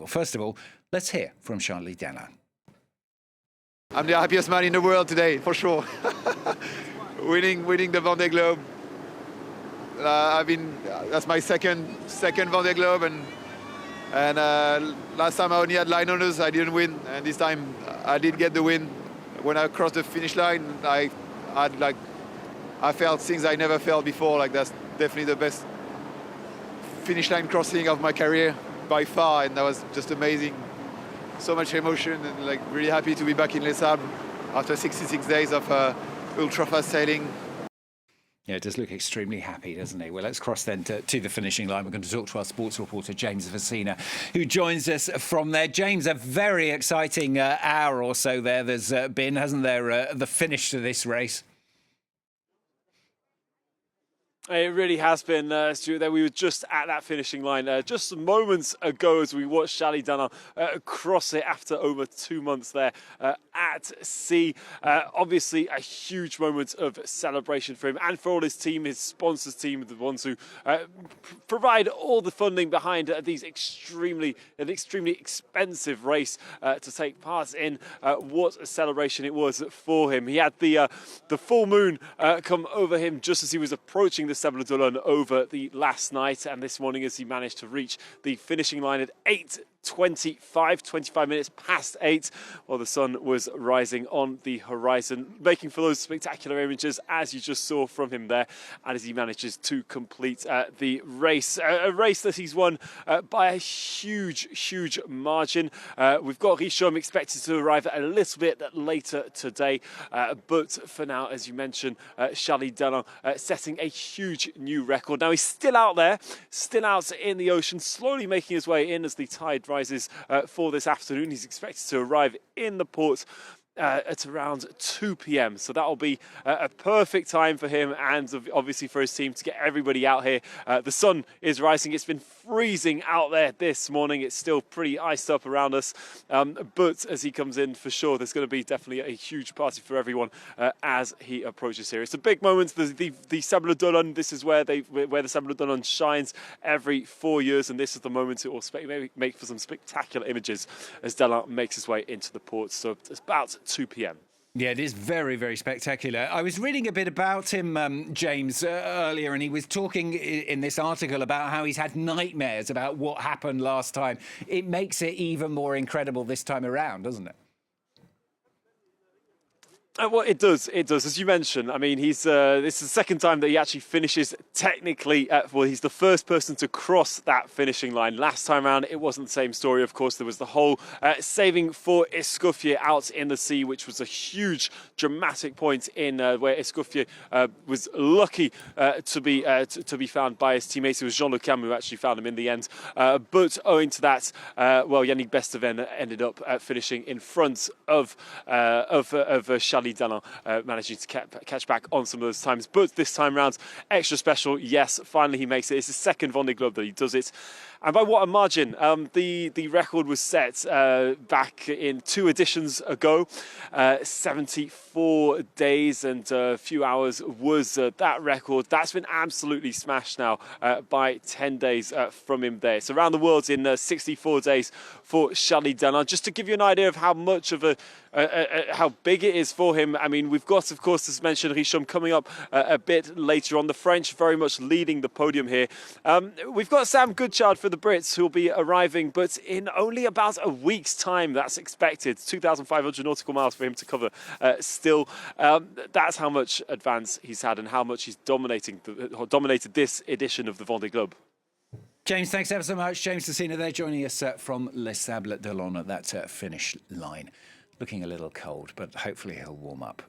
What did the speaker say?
Well, first of all, let's hear from Charlie Dalin. I'm the happiest man in the world today, for sure. winning the Vendée Globe. That's my second Vendée Globe, and last time I only had line owners, I didn't win, and this time I did get the win. When I crossed the finish line, I felt things I never felt before. Like, that's definitely the best finish line crossing of my career by far, and that was just amazing. So much emotion, and like really happy to be back in Les Sables after 66 days of ultra fast sailing. Yeah, it does look extremely happy, doesn't he? Well, let's cross then to the finishing line. We're going to talk to our sports reporter, James Vasina, who joins us from there. James, a very exciting hour or so there's been, hasn't there, the finish to this race? It really has been, Stuart. There, we were just at that finishing line just moments ago as we watched Charlie Dalin cross it after over 2 months there at sea. Obviously, a huge moment of celebration for him and for all his team, his sponsors team, the ones who provide all the funding behind an extremely expensive race to take part in. What a celebration it was for him. He had the full moon come over him just as he was approaching the Sables-d'Olonne over the last night, and this morning as he managed to reach the finishing line at 25 minutes past 8, while the sun was rising on the horizon, making for those spectacular images as you just saw from him there, and as he manages to complete the race. A race that he's won by a huge margin. We've got Richomme expected to arrive a little bit later today, but for now, as you mentioned, Charlie Dalin setting a huge new record. Now he's still out there, still out in the ocean, slowly making his way in as the tide rises for this afternoon. He's expected to arrive in the port at around 2 p.m. So that'll be a perfect time for him and obviously for his team to get everybody out here. The sun is rising. It's been freezing out there this morning. It's still pretty iced up around us. But as he comes in, for sure, there's going to be definitely a huge party for everyone as he approaches here. It's a big moment. The Sables-d'Olonne, this is where the Sables-d'Olonne shines every 4 years, and this is the moment it will make for some spectacular images as Dalin makes his way into the port. So it's about 2 p.m. Yeah, it is very spectacular. I was reading a bit about him, James, earlier, and he was talking in this article about how he's had nightmares about what happened last time. It makes it even more incredible this time around, doesn't it? Well, it does. As you mentioned, I mean, this is the second time that he actually finishes technically. Well, he's the first person to cross that finishing line. Last time around, it wasn't the same story. Of course, there was the whole saving for Escoffier out in the sea, which was a huge, dramatic point in where Escoffier was lucky to be found by his teammates. It was Jean Le Cam who actually found him in the end. But owing to that, Yannick Besteven ended up finishing in front of Charlie Dalin, managing to catch back on some of those times. But this time round, extra special. Yes, finally he makes it. It's his second Vendée Globe that he does it. And by what a margin. The record was set back in 2 editions ago. 74 days and a few hours was that record. That's been absolutely smashed now by 10 days from him there. So around the world in 64 days for Charlie Dalin. Just to give you an idea of how much of how big it is for him. I mean, we've got, of course, as mentioned, Richomme coming up a bit later on. The French very much leading the podium here. We've got Sam Goodchild for the Brits who will be arriving, but in only about a week's time, that's expected. 2,500 nautical miles for him to cover still. That's how much advance he's had and how much he's dominated this edition of the Vendée Globe. James, thanks ever so much. James Vasina there joining us from Les Sables-d'Olonne at that finish line. Looking a little cold, but hopefully he'll warm up.